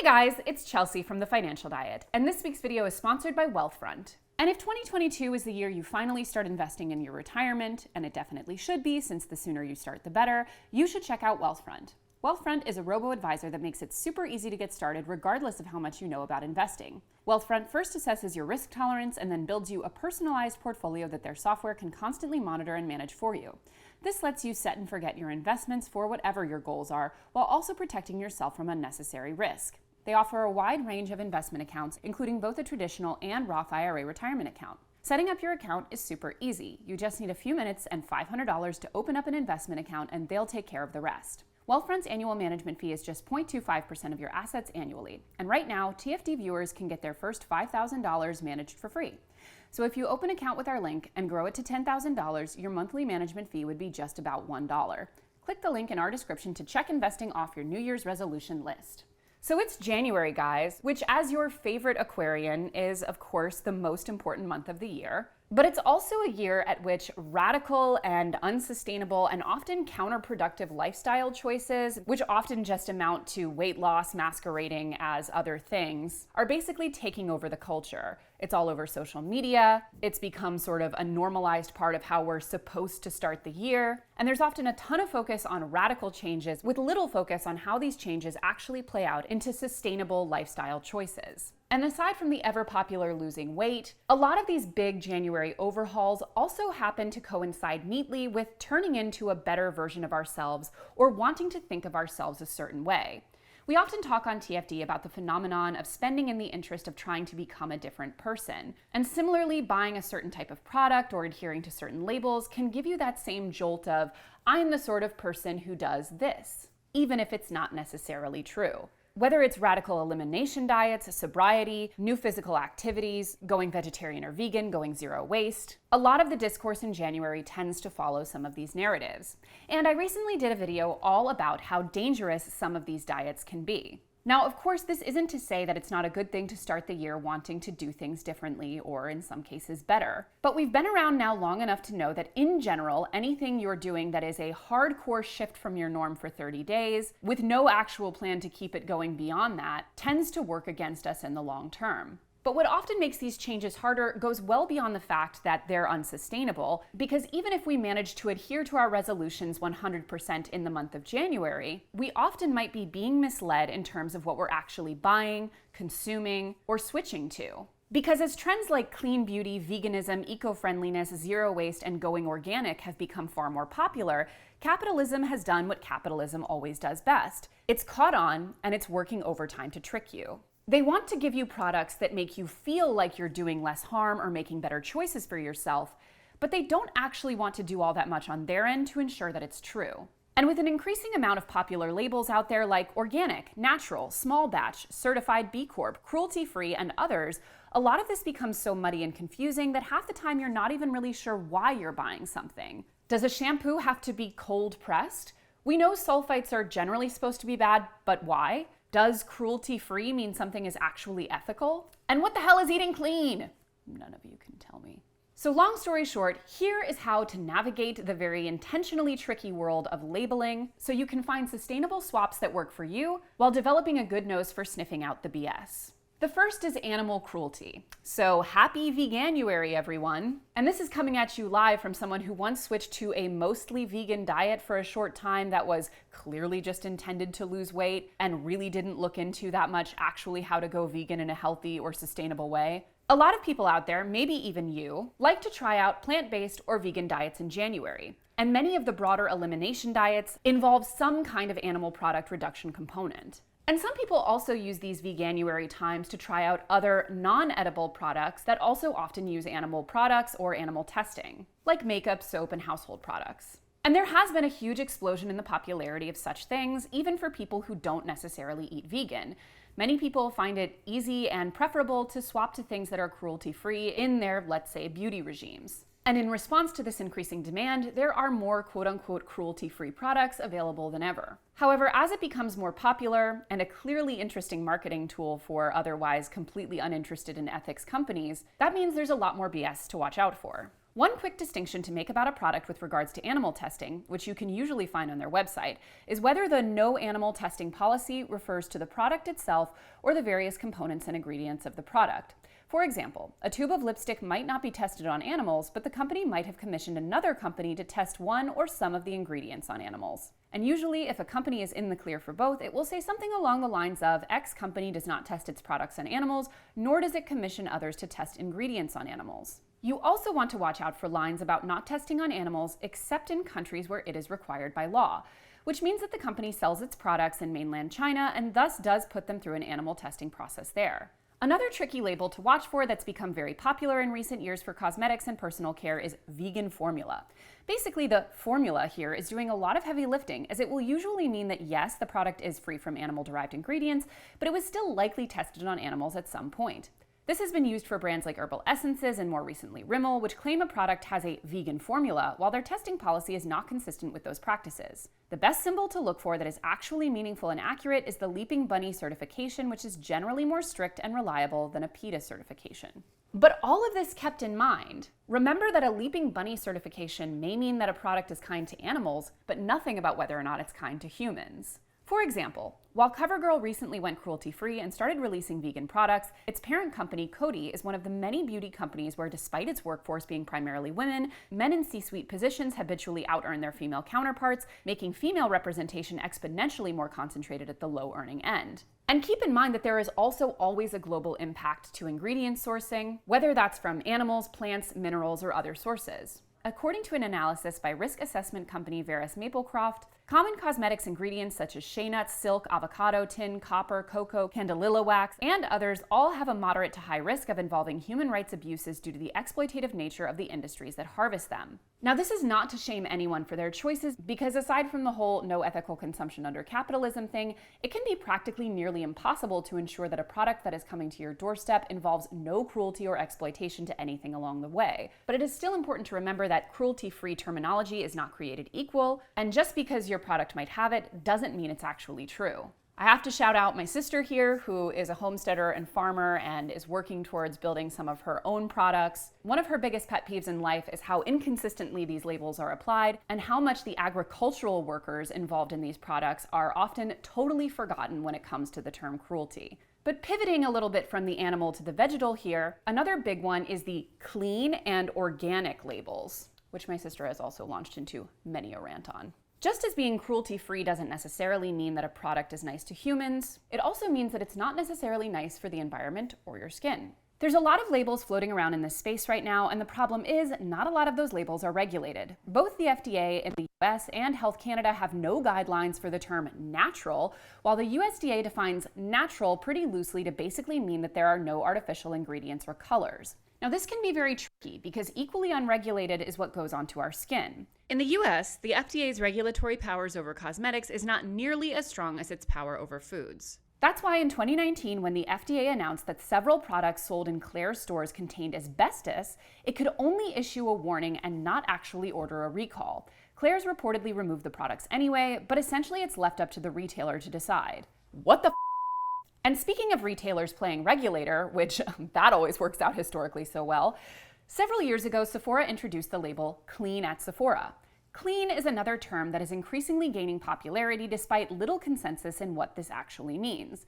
Hey guys, it's Chelsea from The Financial Diet, and this week's video is sponsored by Wealthfront. And if 2022 is the year you finally start investing in your retirement, and it definitely should be since the sooner you start the better, you should check out Wealthfront. Wealthfront is a robo-advisor that makes it super easy to get started regardless of how much you know about investing. Wealthfront first assesses your risk tolerance and then builds you a personalized portfolio that their software can constantly monitor and manage for you. This lets you set and forget your investments for whatever your goals are, while also protecting yourself from unnecessary risk. They offer a wide range of investment accounts, including both a traditional and Roth IRA retirement account. Setting up your account is super easy. You just need a few minutes and $500 to open up an investment account, and they'll take care of the rest. Wealthfront's annual management fee is just 0.25% of your assets annually. And right now, TFD viewers can get their first $5,000 managed for free. So if you open an account with our link and grow it to $10,000, your monthly management fee would be just about $1. Click the link in our description to check investing off your New Year's resolution list. So it's January, guys, which as your favorite Aquarian is, of course, the most important month of the year. But it's also a year at which radical and unsustainable and often counterproductive lifestyle choices, which often just amount to weight loss masquerading as other things, are basically taking over the culture. It's all over social media. It's become sort of a normalized part of how we're supposed to start the year. And there's often a ton of focus on radical changes with little focus on how these changes actually play out into sustainable lifestyle choices. And aside from the ever-popular losing weight, a lot of these big January overhauls also happen to coincide neatly with turning into a better version of ourselves or wanting to think of ourselves a certain way. We often talk on TFD about the phenomenon of spending in the interest of trying to become a different person. And similarly, buying a certain type of product or adhering to certain labels can give you that same jolt of, I'm the sort of person who does this, even if it's not necessarily true. Whether it's radical elimination diets, sobriety, new physical activities, going vegetarian or vegan, going zero waste, a lot of the discourse in January tends to follow some of these narratives. And I recently did a video all about how dangerous some of these diets can be. Now, of course, this isn't to say that it's not a good thing to start the year wanting to do things differently or in some cases better. But we've been around now long enough to know that in general, anything you're doing that is a hardcore shift from your norm for 30 days with no actual plan to keep it going beyond that tends to work against us in the long term. But what often makes these changes harder goes well beyond the fact that they're unsustainable, because even if we manage to adhere to our resolutions 100% in the month of January, we often might be being misled in terms of what we're actually buying, consuming, or switching to. Because as trends like clean beauty, veganism, eco-friendliness, zero waste, and going organic have become far more popular, capitalism has done what capitalism always does best. It's caught on, and it's working overtime to trick you. They want to give you products that make you feel like you're doing less harm or making better choices for yourself, but they don't actually want to do all that much on their end to ensure that it's true. And with an increasing amount of popular labels out there like organic, natural, small batch, certified B Corp, cruelty-free, and others, a lot of this becomes so muddy and confusing that half the time you're not even really sure why you're buying something. Does a shampoo have to be cold pressed? We know sulfites are generally supposed to be bad, but why? Does cruelty-free mean something is actually ethical? And what the hell is eating clean? None of you can tell me. So long story short, here is how to navigate the very intentionally tricky world of labeling so you can find sustainable swaps that work for you while developing a good nose for sniffing out the BS. The first is animal cruelty. So happy Veganuary, everyone. And this is coming at you live from someone who once switched to a mostly vegan diet for a short time that was clearly just intended to lose weight and really didn't look into that much actually how to go vegan in a healthy or sustainable way. A lot of people out there, maybe even you, like to try out plant-based or vegan diets in January. And many of the broader elimination diets involve some kind of animal product reduction component. And some people also use these Veganuary times to try out other non-edible products that also often use animal products or animal testing, like makeup, soap, and household products. And there has been a huge explosion in the popularity of such things, even for people who don't necessarily eat vegan. Many people find it easy and preferable to swap to things that are cruelty-free in their, let's say, beauty regimes. And in response to this increasing demand, there are more quote-unquote cruelty-free products available than ever. However, as it becomes more popular and a clearly interesting marketing tool for otherwise completely uninterested in ethics companies, that means there's a lot more BS to watch out for. One quick distinction to make about a product with regards to animal testing, which you can usually find on their website, is whether the no animal testing policy refers to the product itself or the various components and ingredients of the product. For example, a tube of lipstick might not be tested on animals, but the company might have commissioned another company to test one or some of the ingredients on animals. And usually, if a company is in the clear for both, it will say something along the lines of, X company does not test its products on animals, nor does it commission others to test ingredients on animals. You also want to watch out for lines about not testing on animals except in countries where it is required by law, which means that the company sells its products in mainland China and thus does put them through an animal testing process there. Another tricky label to watch for that's become very popular in recent years for cosmetics and personal care is vegan formula. Basically, the formula here is doing a lot of heavy lifting, as it will usually mean that yes, the product is free from animal-derived ingredients, but it was still likely tested on animals at some point. This has been used for brands like Herbal Essences and more recently Rimmel, which claim a product has a vegan formula, while their testing policy is not consistent with those practices. The best symbol to look for that is actually meaningful and accurate is the Leaping Bunny certification, which is generally more strict and reliable than a PETA certification. But all of this kept in mind, remember that a Leaping Bunny certification may mean that a product is kind to animals, but nothing about whether or not it's kind to humans. For example, while CoverGirl recently went cruelty-free and started releasing vegan products, its parent company, Coty, is one of the many beauty companies where, despite its workforce being primarily women, men in C-suite positions habitually out-earn their female counterparts, making female representation exponentially more concentrated at the low-earning end. And keep in mind that there is also always a global impact to ingredient sourcing, whether that's from animals, plants, minerals, or other sources. According to an analysis by risk assessment company Veris Maplecroft, common cosmetics ingredients such as shea nuts, silk, avocado, tin, copper, cocoa, candelilla wax, and others all have a moderate to high risk of involving human rights abuses due to the exploitative nature of the industries that harvest them. Now, this is not to shame anyone for their choices, because aside from the whole no ethical consumption under capitalism thing, it can be practically nearly impossible to ensure that a product that is coming to your doorstep involves no cruelty or exploitation to anything along the way. But it is still important to remember that cruelty-free terminology is not created equal, and just because your product might have it doesn't mean it's actually true. I have to shout out my sister here, who is a homesteader and farmer and is working towards building some of her own products. One of her biggest pet peeves in life is how inconsistently these labels are applied and how much the agricultural workers involved in these products are often totally forgotten when it comes to the term cruelty. But pivoting a little bit from the animal to the vegetal here, another big one is the clean and organic labels, which my sister has also launched into many a rant on. Just as being cruelty-free doesn't necessarily mean that a product is nice to humans, it also means that it's not necessarily nice for the environment or your skin. There's a lot of labels floating around in this space right now, and the problem is not a lot of those labels are regulated. Both the FDA in the US and Health Canada have no guidelines for the term natural, while the USDA defines natural pretty loosely to basically mean that there are no artificial ingredients or colors. Now, this can be very tricky because equally unregulated is what goes onto our skin. In the US, the FDA's regulatory powers over cosmetics is not nearly as strong as its power over foods. That's why in 2019, when the FDA announced that several products sold in Claire's stores contained asbestos, it could only issue a warning and not actually order a recall. Claire's reportedly removed the products anyway, but essentially it's left up to the retailer to decide. What the f***? And speaking of retailers playing regulator, which that always works out historically so well, several years ago, Sephora introduced the label Clean at Sephora. Clean is another term that is increasingly gaining popularity despite little consensus in what this actually means.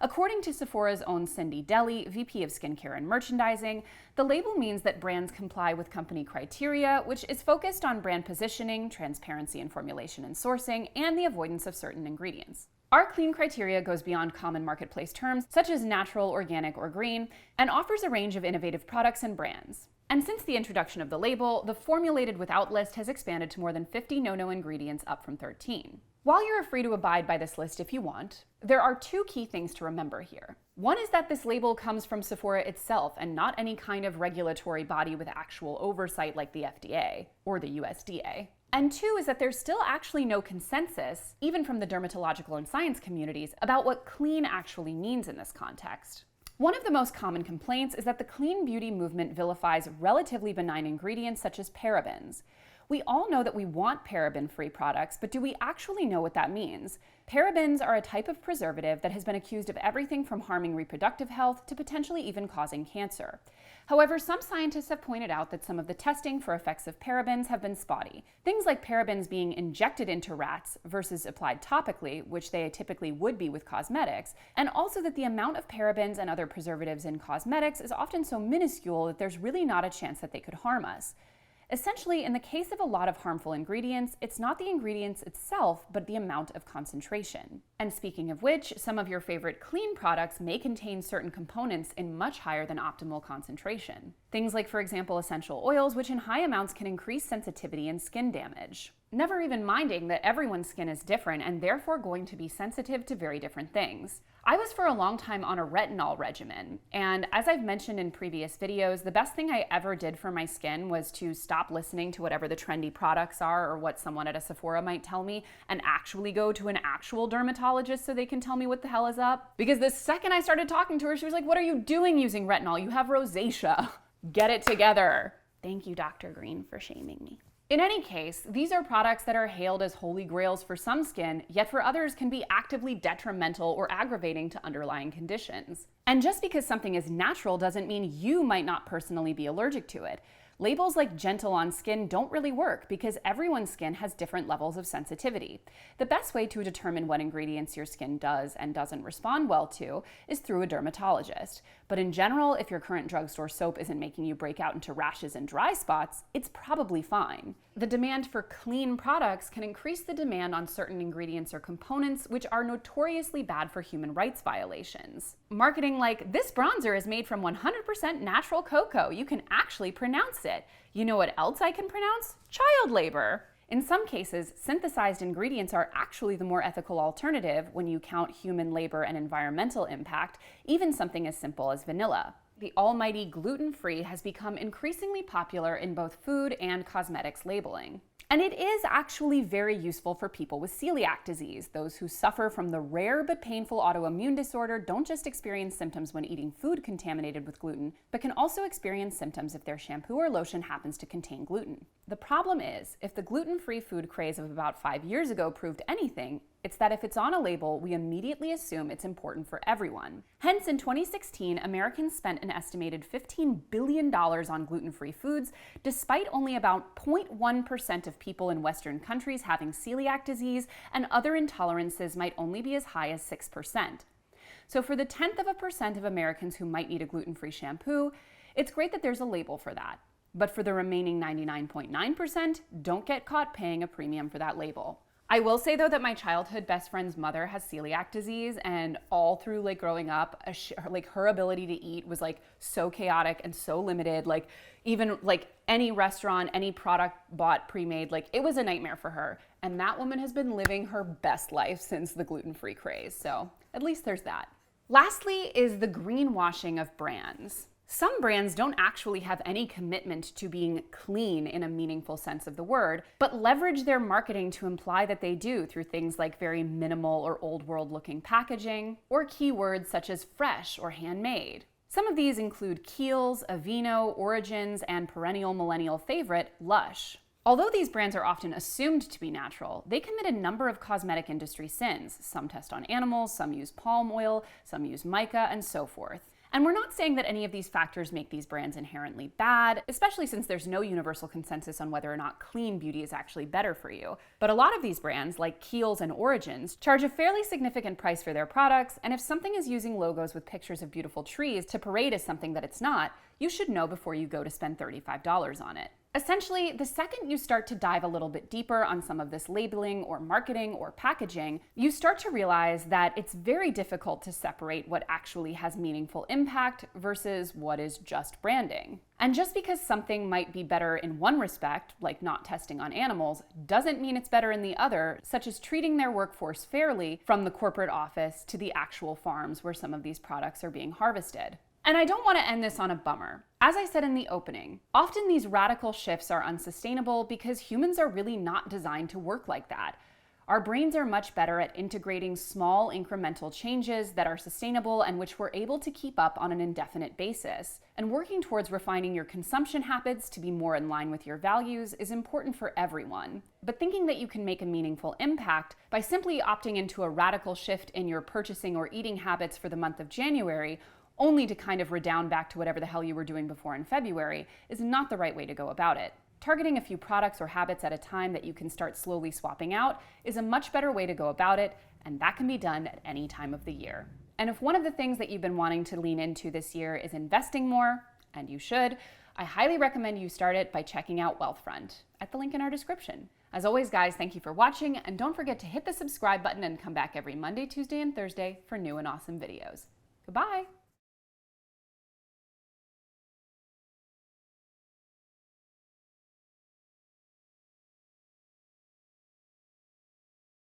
According to Sephora's own Cindy Deli, VP of Skincare and Merchandising, the label means that brands comply with company criteria, which is focused on brand positioning, transparency in formulation and sourcing, and the avoidance of certain ingredients. Our clean criteria goes beyond common marketplace terms such as natural, organic, or green, and offers a range of innovative products and brands. And since the introduction of the label, the formulated without list has expanded to more than 50 no-no ingredients, up from 13. While you're free to abide by this list if you want, there are two key things to remember here. One is that this label comes from Sephora itself and not any kind of regulatory body with actual oversight like the FDA or the USDA. And two is that there's still actually no consensus, even from the dermatological and science communities, about what clean actually means in this context. One of the most common complaints is that the clean beauty movement vilifies relatively benign ingredients such as parabens. We all know that we want paraben-free products, but do we actually know what that means? Parabens are a type of preservative that has been accused of everything from harming reproductive health to potentially even causing cancer. However, some scientists have pointed out that some of the testing for effects of parabens have been spotty. Things like parabens being injected into rats versus applied topically, which they typically would be with cosmetics, and also that the amount of parabens and other preservatives in cosmetics is often so minuscule that there's really not a chance that they could harm us. Essentially, in the case of a lot of harmful ingredients, it's not the ingredients itself, but the amount of concentration. And speaking of which, some of your favorite clean products may contain certain components in much higher than optimal concentration. Things like, for example, essential oils, which in high amounts can increase sensitivity and skin damage. Never even minding that everyone's skin is different and therefore going to be sensitive to very different things. I was for a long time on a retinol regimen, and as I've mentioned in previous videos, the best thing I ever did for my skin was to stop listening to whatever the trendy products are or what someone at a Sephora might tell me and actually go to an actual dermatologist so they can tell me what the hell is up. Because the second I started talking to her, she was like, "What are you doing using retinol? You have rosacea. Get it together." Thank you, Dr. Green, for shaming me. In any case, these are products that are hailed as holy grails for some skin, yet for others can be actively detrimental or aggravating to underlying conditions. And just because something is natural doesn't mean you might not personally be allergic to it. Labels like gentle on skin don't really work because everyone's skin has different levels of sensitivity. The best way to determine what ingredients your skin does and doesn't respond well to is through a dermatologist. But in general, if your current drugstore soap isn't making you break out into rashes and dry spots, it's probably fine. The demand for clean products can increase the demand on certain ingredients or components which are notoriously bad for human rights violations. Marketing like, "This bronzer is made from 100% natural cocoa. You can actually pronounce it. You know what else I can pronounce? Child labor." In some cases, synthesized ingredients are actually the more ethical alternative when you count human labor and environmental impact, even something as simple as vanilla. The almighty gluten-free has become increasingly popular in both food and cosmetics labeling. And it is actually very useful for people with celiac disease. Those who suffer from the rare but painful autoimmune disorder don't just experience symptoms when eating food contaminated with gluten, but can also experience symptoms if their shampoo or lotion happens to contain gluten. The problem is, if the gluten-free food craze of about 5 years ago proved anything, it's that if it's on a label, we immediately assume it's important for everyone. Hence, in 2016, Americans spent an estimated $15 billion on gluten-free foods, despite only about 0.1% of people in Western countries having celiac disease, and other intolerances might only be as high as 6%. So for the 0.1% of Americans who might need a gluten-free shampoo, it's great that there's a label for that. But for the remaining 99.9%, don't get caught paying a premium for that label. I will say, though, that my childhood best friend's mother has celiac disease, and all through growing up, her ability to eat was so chaotic and so limited. Even any restaurant, any product bought pre-made, it was a nightmare for her. And that woman has been living her best life since the gluten-free craze. So at least there's that. Lastly is the greenwashing of brands. Some brands don't actually have any commitment to being clean in a meaningful sense of the word, but leverage their marketing to imply that they do through things like very minimal or old world looking packaging, or keywords such as fresh or handmade. Some of these include Kiehl's, Aveeno, Origins, and perennial millennial favorite, Lush. Although these brands are often assumed to be natural, they commit a number of cosmetic industry sins. Some test on animals, some use palm oil, some use mica, and so forth. And we're not saying that any of these factors make these brands inherently bad, especially since there's no universal consensus on whether or not clean beauty is actually better for you. But a lot of these brands, like Kiehl's and Origins, charge a fairly significant price for their products, and if something is using logos with pictures of beautiful trees to parade as something that it's not, you should know before you go to spend $35 on it. Essentially, the second you start to dive a little bit deeper on some of this labeling or marketing or packaging, you start to realize that it's very difficult to separate what actually has meaningful impact versus what is just branding. And just because something might be better in one respect, like not testing on animals, doesn't mean it's better in the other, such as treating their workforce fairly from the corporate office to the actual farms where some of these products are being harvested. And I don't want to end this on a bummer. As I said in the opening, often these radical shifts are unsustainable because humans are really not designed to work like that. Our brains are much better at integrating small incremental changes that are sustainable and which we're able to keep up on an indefinite basis. And working towards refining your consumption habits to be more in line with your values is important for everyone. But thinking that you can make a meaningful impact by simply opting into a radical shift in your purchasing or eating habits for the month of January, only to kind of redound back to whatever the hell you were doing before in February, is not the right way to go about it. Targeting a few products or habits at a time that you can start slowly swapping out is a much better way to go about it, and that can be done at any time of the year. And if one of the things that you've been wanting to lean into this year is investing more, and you should, I highly recommend you start it by checking out Wealthfront at the link in our description. As always, guys, thank you for watching, and don't forget to hit the subscribe button and come back every Monday, Tuesday, and Thursday for new and awesome videos. Goodbye!